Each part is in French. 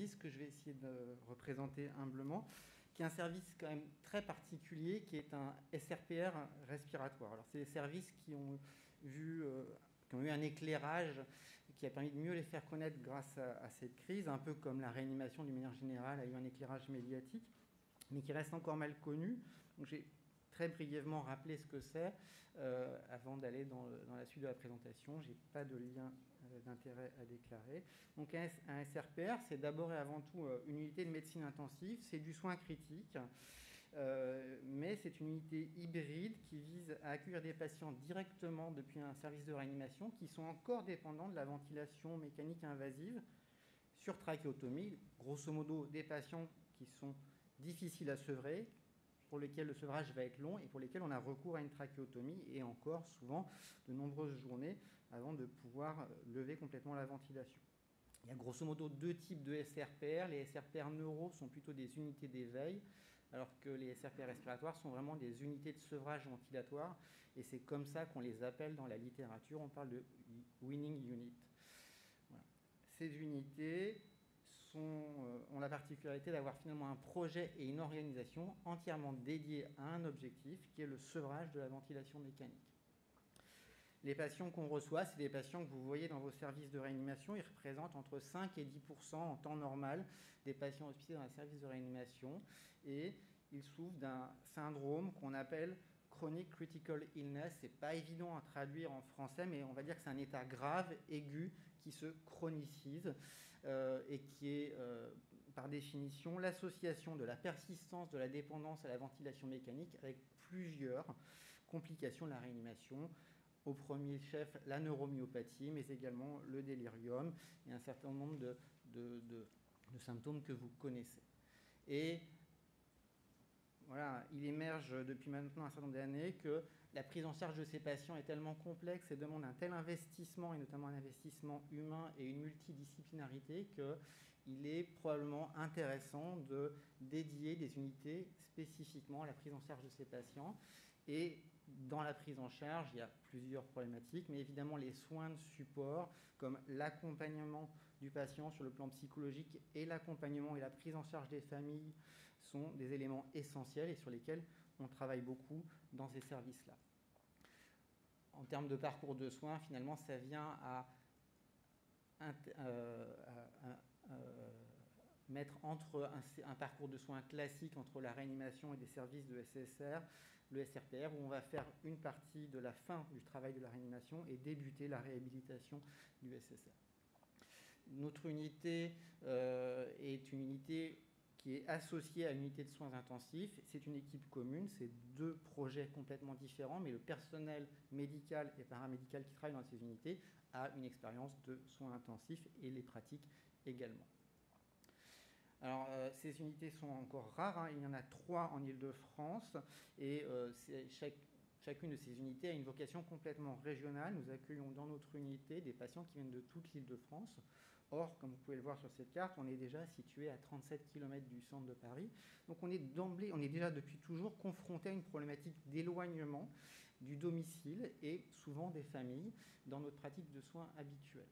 service que je vais essayer de représenter humblement, qui est un service quand même très particulier, qui est un SRPR respiratoire. Alors, c'est des services qui ont eu un éclairage qui a permis de mieux les faire connaître grâce à cette crise, un peu comme la réanimation d'une manière générale a eu un éclairage médiatique, mais qui reste encore mal connu. Donc, j'ai très brièvement rappelé ce que c'est avant d'aller dans la suite de la présentation. Je n'ai pas de lien d'intérêt à déclarer. Donc un SRPR, c'est d'abord et avant tout une unité de médecine intensive, c'est du soin critique, mais c'est une unité hybride qui vise à accueillir des patients directement depuis un service de réanimation qui sont encore dépendants de la ventilation mécanique invasive sur trachéotomie, grosso modo des patients qui sont difficiles à sevrer, pour lesquels le sevrage va être long et pour lesquels on a recours à une trachéotomie et encore souvent de nombreuses journées avant de pouvoir lever complètement la ventilation. Il y a grosso modo deux types de SRPR. Les SRPR neuro sont plutôt des unités d'éveil, alors que les SRPR respiratoires sont vraiment des unités de sevrage ventilatoire et c'est comme ça qu'on les appelle dans la littérature. On parle de winning unit. Voilà. Ces unités ont la particularité d'avoir finalement un projet et une organisation entièrement dédiés à un objectif qui est le sevrage de la ventilation mécanique. Les patients qu'on reçoit, c'est des patients que vous voyez dans vos services de réanimation. Ils représentent entre 5 et 10% en temps normal des patients hospitalisés dans un service de réanimation et ils souffrent d'un syndrome qu'on appelle chronic critical illness. C'est pas évident à traduire en français, mais on va dire que c'est un état grave, aigu, qui se chronicise et qui est, par définition, l'association de la persistance de la dépendance à la ventilation mécanique avec plusieurs complications de la réanimation. Au premier chef, la neuromyopathie, mais également le délirium et un certain nombre de symptômes que vous connaissez. Et voilà, il émerge depuis maintenant un certain nombre d'années que la prise en charge de ces patients est tellement complexe et demande un tel investissement, et notamment un investissement humain et une multidisciplinarité, qu'il est probablement intéressant de dédier des unités spécifiquement à la prise en charge de ces patients. Et dans la prise en charge, il y a plusieurs problématiques, mais évidemment les soins de support, comme l'accompagnement du patient sur le plan psychologique et l'accompagnement et la prise en charge des familles sont des éléments essentiels et sur lesquels on travaille beaucoup dans ces services-là. En termes de parcours de soins, finalement, ça vient à mettre entre un parcours de soins classique entre la réanimation et des services de SSR, le SRPR, où on va faire une partie de la fin du travail de la réanimation et débuter la réhabilitation du SSR. Notre unité est une unité qui est associée à une unité de soins intensifs. C'est une équipe commune, c'est deux projets complètement différents, mais le personnel médical et paramédical qui travaille dans ces unités a une expérience de soins intensifs et les pratique également. Alors, ces unités sont encore rares, hein. Il y en a 3 en Île-de-France et chacune de ces unités a une vocation complètement régionale. Nous accueillons dans notre unité des patients qui viennent de toute l'Île-de-France. Or, comme vous pouvez le voir sur cette carte, on est déjà situé à 37 km du centre de Paris. Donc on est déjà depuis toujours confronté à une problématique d'éloignement du domicile et souvent des familles dans notre pratique de soins habituelle.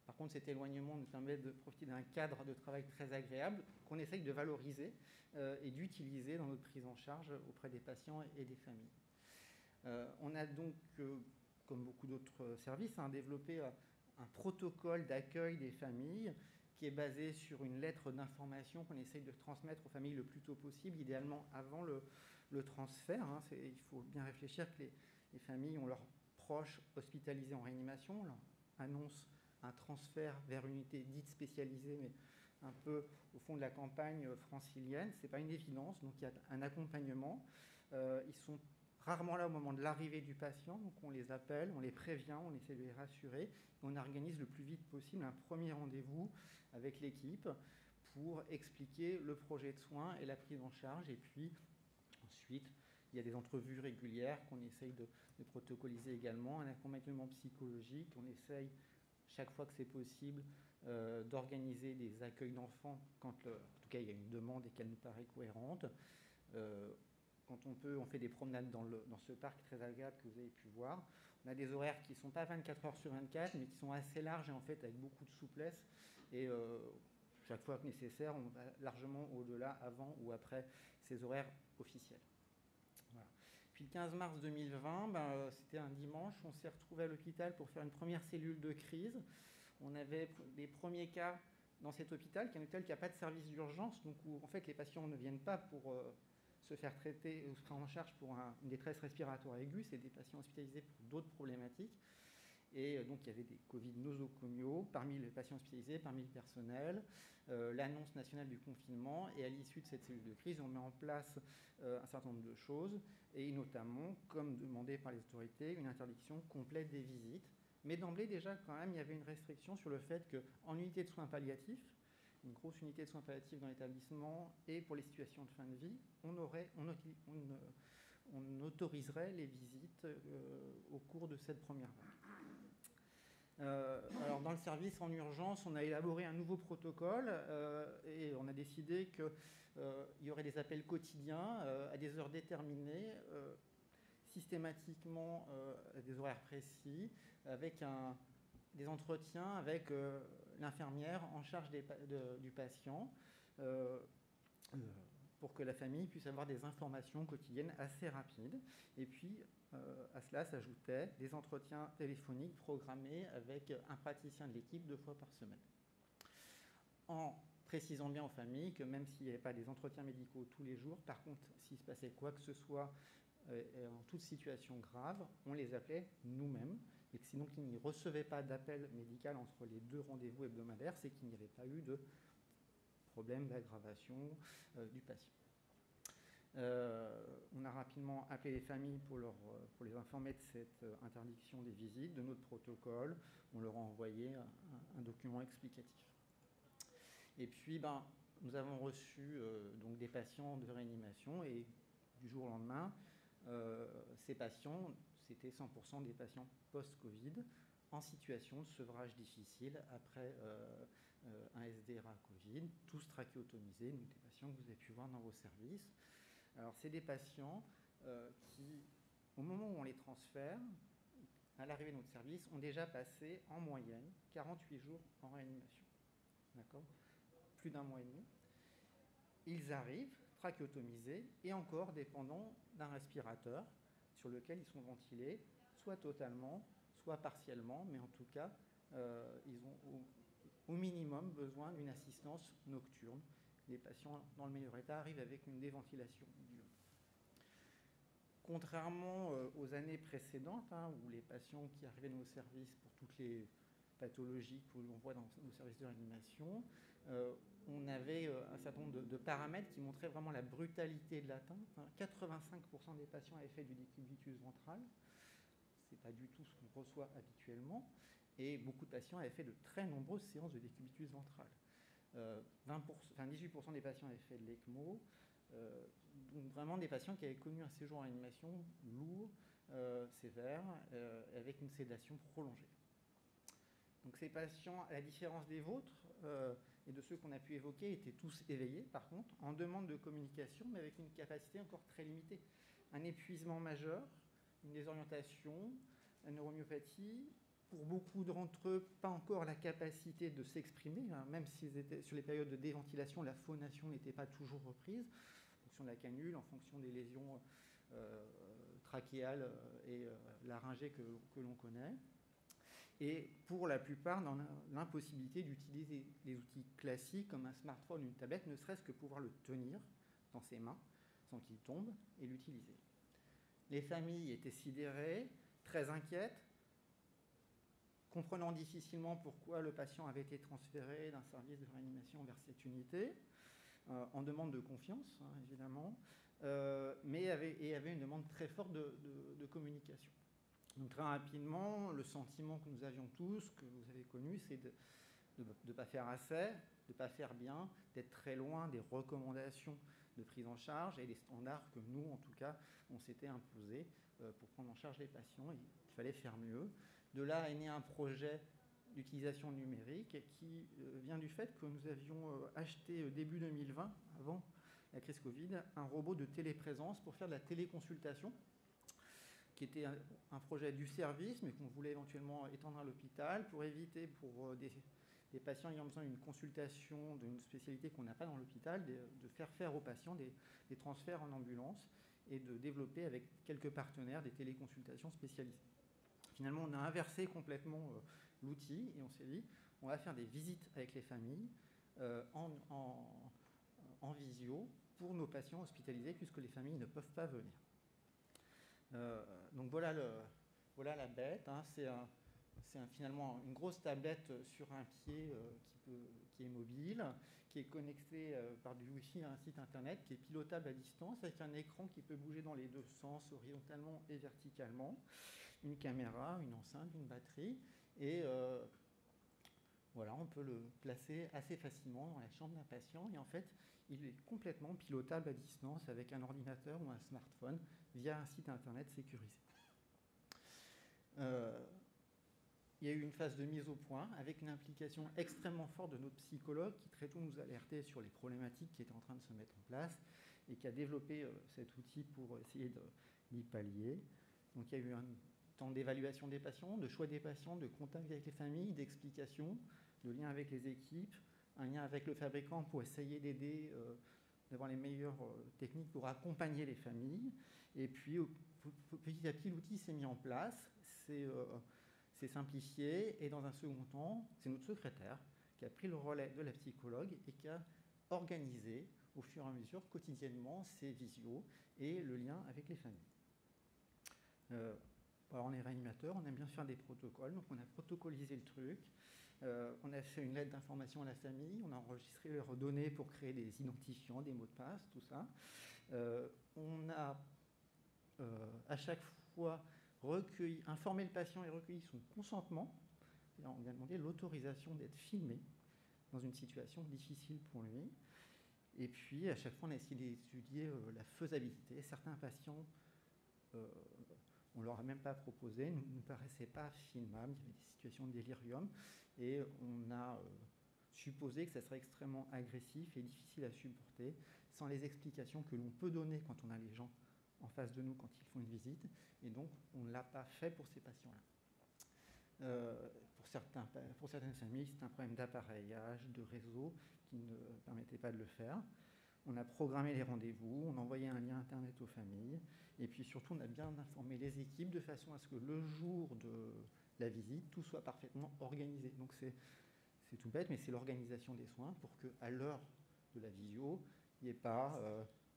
Par contre, cet éloignement nous permet de profiter d'un cadre de travail très agréable qu'on essaye de valoriser et d'utiliser dans notre prise en charge auprès des patients et des familles. On a donc, comme beaucoup d'autres services, développé un protocole d'accueil des familles qui est basé sur une lettre d'information qu'on essaye de transmettre aux familles le plus tôt possible, idéalement avant le transfert. Il faut bien réfléchir que les familles ont leurs proches hospitalisés en réanimation, on leur annonce un transfert vers une unité dite spécialisée, mais un peu au fond de la campagne francilienne. Ce n'est pas une évidence, donc il y a un accompagnement. Ils sont rarement là au moment de l'arrivée du patient, donc on les appelle, on les prévient, on essaie de les rassurer, et on organise le plus vite possible un premier rendez-vous avec l'équipe pour expliquer le projet de soins et la prise en charge, et puis ensuite il y a des entrevues régulières qu'on essaye de protocoliser également, un accompagnement psychologique, on essaye chaque fois que c'est possible d'organiser des accueils d'enfants quand, en tout cas, il y a une demande et qu'elle nous paraît cohérente. Quand on peut, on fait des promenades dans ce parc très agréable que vous avez pu voir. On a des horaires qui ne sont pas 24 heures sur 24, mais qui sont assez larges et en fait avec beaucoup de souplesse. Et chaque fois que nécessaire, on va largement au-delà, avant ou après ces horaires officiels. Voilà. Puis le 15 mars 2020, c'était un dimanche, on s'est retrouvé à l'hôpital pour faire une première cellule de crise. On avait des premiers cas dans cet hôpital, qui est un hôpital qui n'a pas de service d'urgence, donc où en fait les patients ne viennent pas pour se faire traiter ou se prendre en charge pour une détresse respiratoire aiguë, c'est des patients hospitalisés pour d'autres problématiques. Et donc il y avait des Covid nosocomiaux parmi les patients hospitalisés, parmi le personnel, l'annonce nationale du confinement, et à l'issue de cette cellule de crise, on met en place un certain nombre de choses, et notamment, comme demandé par les autorités, une interdiction complète des visites. Mais d'emblée, déjà, quand même, il y avait une restriction sur le fait qu'en unité de soins palliatifs, une grosse unité de soins palliatifs dans l'établissement, et pour les situations de fin de vie, on autoriserait les visites au cours de cette première vague. Alors, dans le service en urgence, on a élaboré un nouveau protocole et on a décidé qu'il y aurait des appels quotidiens à des heures déterminées, systématiquement à des horaires précis, avec des entretiens avec l'infirmière en charge du patient pour que la famille puisse avoir des informations quotidiennes assez rapides. Et puis, à cela s'ajoutaient des entretiens téléphoniques programmés avec un praticien de l'équipe 2 fois par semaine. En précisant bien aux familles que même s'il n'y avait pas des entretiens médicaux tous les jours, par contre, s'il se passait quoi que ce soit en toute situation grave, on les appelait nous-mêmes, et que sinon qu'ils n'y recevaient pas d'appel médical entre les 2 rendez-vous hebdomadaires, c'est qu'il n'y avait pas eu de problème d'aggravation du patient. On a rapidement appelé les familles pour les informer de cette interdiction des visites, de notre protocole. On leur a envoyé un document explicatif. Et puis, nous avons reçu donc des patients de réanimation, et du jour au lendemain, ces patients, c'était 100% des patients post-Covid en situation de sevrage difficile après un SDRA Covid, tous trachéotomisés, donc des patients que vous avez pu voir dans vos services. Alors, c'est des patients qui, au moment où on les transfère, à l'arrivée de notre service, ont déjà passé en moyenne 48 jours en réanimation. D'accord ? Plus d'un mois et demi. Ils arrivent trachéotomisés et encore dépendants d'un respirateur sur lequel ils sont ventilés, soit totalement, soit partiellement, mais en tout cas, ils ont au minimum besoin d'une assistance nocturne. Les patients dans le meilleur état arrivent avec une déventilation diurne. Contrairement aux années précédentes, où les patients qui arrivaient dans nos services pour toutes les pathologies que l'on voit dans nos services de réanimation, on avait un certain nombre de paramètres qui montraient vraiment la brutalité de l'atteinte. 85% des patients avaient fait du décubitus ventral. Ce n'est pas du tout ce qu'on reçoit habituellement. Et beaucoup de patients avaient fait de très nombreuses séances de décubitus ventral. 18% des patients avaient fait de l'ECMO. Donc vraiment des patients qui avaient connu un séjour en réanimation lourd, sévère, avec une sédation prolongée. Donc ces patients, à la différence des vôtres et de ceux qu'on a pu évoquer, étaient tous éveillés, par contre, en demande de communication, mais avec une capacité encore très limitée. Un épuisement majeur, une désorientation, une neuromyopathie. Pour beaucoup d'entre eux, pas encore la capacité de s'exprimer, même s'ils étaient sur les périodes de déventilation, la phonation n'était pas toujours reprise, en fonction de la canule, en fonction des lésions trachéales et laryngées que l'on connaît. Et pour la plupart, dans l'impossibilité d'utiliser les outils classiques comme un smartphone ou une tablette, ne serait-ce que pouvoir le tenir dans ses mains sans qu'il tombe et l'utiliser. Les familles étaient sidérées, très inquiètes, comprenant difficilement pourquoi le patient avait été transféré d'un service de réanimation vers cette unité, en demande de confiance, évidemment, mais il y avait une demande très forte de communication. Donc très rapidement, le sentiment que nous avions tous, que vous avez connu, c'est de ne pas faire assez, de ne pas faire bien, d'être très loin des recommandations de prise en charge et des standards que nous, en tout cas, on s'était imposés pour prendre en charge les patients. Il fallait faire mieux. De là est né un projet d'utilisation numérique qui vient du fait que nous avions acheté début 2020, avant la crise Covid, un robot de téléprésence pour faire de la téléconsultation, qui était un projet du service, mais qu'on voulait éventuellement étendre à l'hôpital pour éviter pour des des patients ayant besoin d'une consultation d'une spécialité qu'on n'a pas dans l'hôpital, de faire faire aux patients des transferts en ambulance et de développer avec quelques partenaires des téléconsultations spécialisées. Finalement, on a inversé complètement l'outil et on s'est dit, on va faire des visites avec les familles en visio pour nos patients hospitalisés puisque les familles ne peuvent pas venir. Donc voilà la bête, hein. C'est finalement une grosse tablette sur un pied qui est mobile, qui est connecté par du Wi-Fi à un site internet, qui est pilotable à distance avec un écran qui peut bouger dans les deux sens, horizontalement et verticalement, une caméra, une enceinte, une batterie, et voilà, on peut le placer assez facilement dans la chambre d'un patient, et en fait, il est complètement pilotable à distance avec un ordinateur ou un smartphone via un site internet sécurisé. Il y a eu une phase de mise au point avec une implication extrêmement forte de notre psychologue qui très tôt nous alertait sur les problématiques qui étaient en train de se mettre en place et qui a développé cet outil pour essayer d'y pallier. Donc il y a eu un temps d'évaluation des patients, de choix des patients, de contact avec les familles, d'explication, de lien avec les équipes, un lien avec le fabricant pour essayer d'aider, d'avoir les meilleures techniques pour accompagner les familles. Et puis petit à petit, l'outil s'est mis en place. C'est simplifié, et dans un second temps, c'est notre secrétaire qui a pris le relais de la psychologue et qui a organisé au fur et à mesure quotidiennement ces visios et le lien avec les familles. Alors on est réanimateur, on aime bien faire des protocoles, donc on a protocolisé le truc, on a fait une lettre d'information à la famille, on a enregistré leurs données pour créer des identifiants, des mots de passe, tout ça. On a à chaque fois informer le patient et recueillir son consentement. On lui a demandé l'autorisation d'être filmé dans une situation difficile pour lui. Et puis, à chaque fois, on a essayé d'étudier la faisabilité. Certains patients, on ne leur a même pas proposé, ne nous paraissaient pas filmables. Il y avait des situations de délirium. Et on a supposé que ça serait extrêmement agressif et difficile à supporter, sans les explications que l'on peut donner quand on a les gens en face de nous quand ils font une visite, et donc on ne l'a pas fait pour ces patients-là. Pour certaines familles, c'est un problème d'appareillage, de réseau qui ne permettait pas de le faire. On a programmé les rendez-vous, on a envoyé un lien internet aux familles, et puis surtout on a bien informé les équipes de façon à ce que le jour de la visite, tout soit parfaitement organisé. Donc c'est tout bête, mais c'est l'organisation des soins pour qu'à l'heure de la visio, il n'y ait pas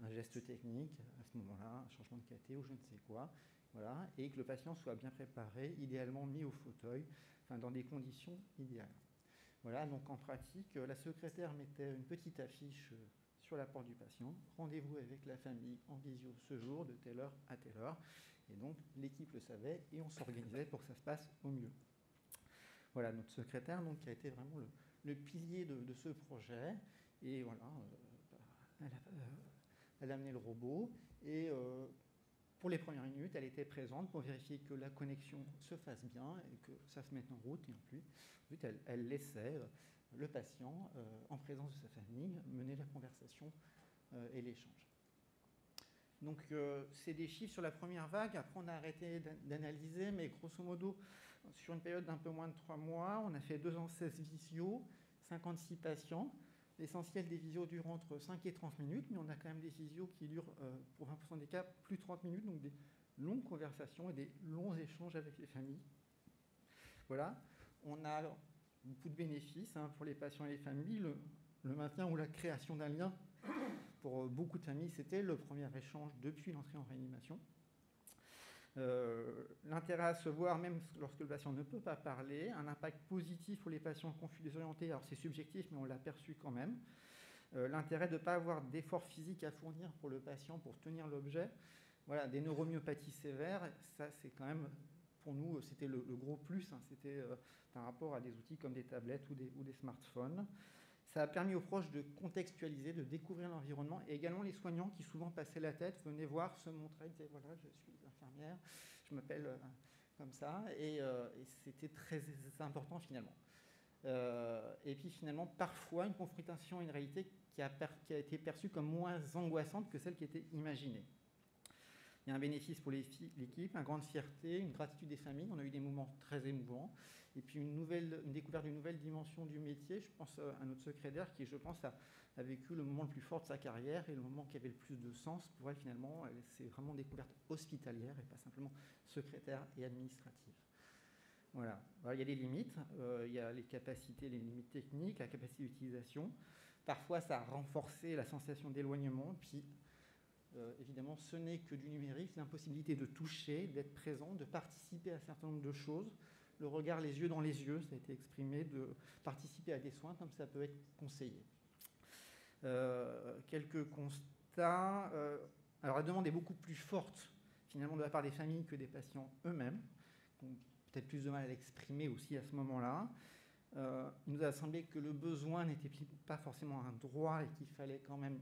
un geste technique à ce moment-là, un changement de cathé ou je ne sais quoi, voilà, et que le patient soit bien préparé, idéalement mis au fauteuil, enfin dans des conditions idéales. Voilà, donc en pratique, la secrétaire mettait une petite affiche sur la porte du patient, rendez-vous avec la famille en visio ce jour, de telle heure à telle heure, et donc l'équipe le savait et on s'organisait pour que ça se passe au mieux. Voilà, notre secrétaire donc, qui a été vraiment le pilier de ce projet, et voilà, elle a amené le robot et pour les premières minutes, elle était présente pour vérifier que la connexion se fasse bien et que ça se mette en route. Et ensuite, elle laissait le patient, en présence de sa famille, mener la conversation et l'échange. Donc, c'est des chiffres sur la première vague. Après, on a arrêté d'analyser, mais grosso modo, sur une période d'un peu moins de 3 mois, on a fait 216 visios, 56 patients. L'essentiel des visios dure entre 5 et 30 minutes, mais on a quand même des visios qui durent, pour 20% des cas, plus de 30 minutes, donc des longues conversations et des longs échanges avec les familles. Voilà. On a beaucoup de bénéfices pour les patients et les familles. Le maintien ou la création d'un lien, pour beaucoup de familles, c'était le premier échange depuis l'entrée en réanimation. L'intérêt à se voir, même lorsque le patient ne peut pas parler, un impact positif pour les patients confus désorientés, alors c'est subjectif, mais on l'a perçu quand même. L'intérêt de ne pas avoir d'effort physique à fournir pour le patient pour tenir l'objet. Voilà, des neuromyopathies sévères, ça c'est quand même, pour nous, c'était le gros plus, c'était par rapport à des outils comme des tablettes ou des smartphones. Ça a permis aux proches de contextualiser, de découvrir l'environnement, et également les soignants qui souvent passaient la tête, venaient voir, se montraient, disaient voilà, je suis infirmière, je m'appelle comme ça, et c'était très important finalement. Et puis finalement, parfois, une confrontation à une réalité qui a été perçue comme moins angoissante que celle qui était imaginée. Il y a un bénéfice pour l'équipe, une grande fierté, une gratitude des familles. On a eu des moments très émouvants. Et puis une découverte d'une nouvelle dimension du métier. Je pense à notre secrétaire qui, je pense, a vécu le moment le plus fort de sa carrière et le moment qui avait le plus de sens pour elle, finalement. Elle s'est vraiment découverte hospitalière et pas simplement secrétaire et administrative. Voilà. Alors, il y a des limites. Il y a les capacités, les limites techniques, la capacité d'utilisation. Parfois, ça a renforcé la sensation d'éloignement. Puis, évidemment, ce n'est que du numérique, l'impossibilité de toucher, d'être présent, de participer à un certain nombre de choses. Le regard les yeux dans les yeux, ça a été exprimé, de participer à des soins comme ça peut être conseillé. Quelques constats. Alors la demande est beaucoup plus forte finalement de la part des familles que des patients eux-mêmes, qui ont peut-être plus de mal à l'exprimer aussi à ce moment-là. Il nous a semblé que le besoin n'était pas forcément un droit et qu'il fallait quand même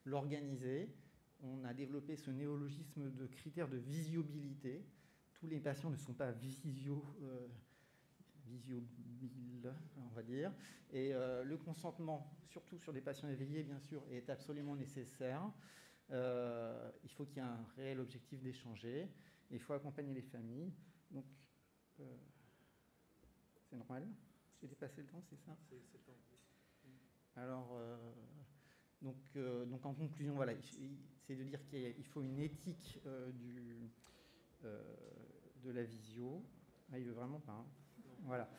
l'organiser. On a développé ce néologisme de critères de visiobilité. Tous les patients ne sont pas visiobiles, on va dire. Et le consentement, surtout sur des patients éveillés, bien sûr, est absolument nécessaire. Il faut qu'il y ait un réel objectif d'échanger. Il faut accompagner les familles. Donc, c'est normal. J'ai dépassé le temps, c'est ça ? C'est le temps. Alors, donc en conclusion, voilà, c'est de dire qu'il faut une éthique de la visio. Ah, il veut vraiment pas. Hein. Voilà.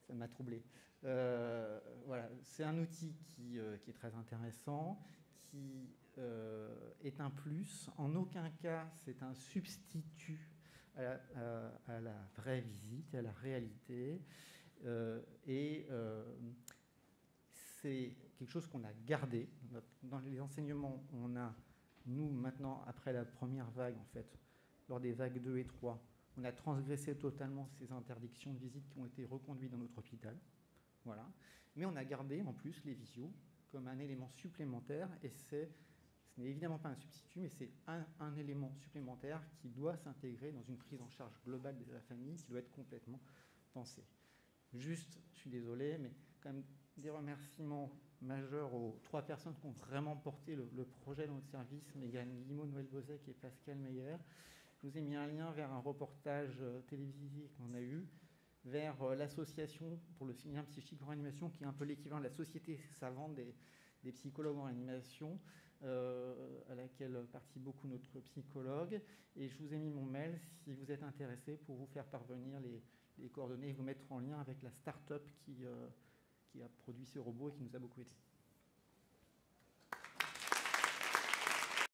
Ça m'a troublé. Voilà, c'est un outil qui est très intéressant, qui est un plus. En aucun cas, c'est un substitut à la vraie visite, à la réalité. C'est quelque chose qu'on a gardé. Dans les enseignements, on a, nous, maintenant, après la première vague, en fait, lors des vagues 2 et 3, on a transgressé totalement ces interdictions de visite qui ont été reconduites dans notre hôpital. Voilà. Mais on a gardé, en plus, les visios comme un élément supplémentaire, et ce n'est évidemment pas un substitut, mais c'est un élément supplémentaire qui doit s'intégrer dans une prise en charge globale de la famille, qui doit être complètement pensée. Juste, je suis désolé, mais quand même des remerciements majeurs aux 3 personnes qui ont vraiment porté le projet dans notre service, Mégane Guillemot, Noël Bozek et Pascal Meyer. Je vous ai mis un lien vers un reportage télévisé qu'on a eu, vers l'association pour le lien psychique en réanimation, qui est un peu l'équivalent de la société savante des psychologues en réanimation, à laquelle participe beaucoup notre psychologue. Et je vous ai mis mon mail si vous êtes intéressé pour vous faire parvenir les coordonnées et vous mettre en lien avec la start-up qui a produit ce robot et qui nous a beaucoup aidé.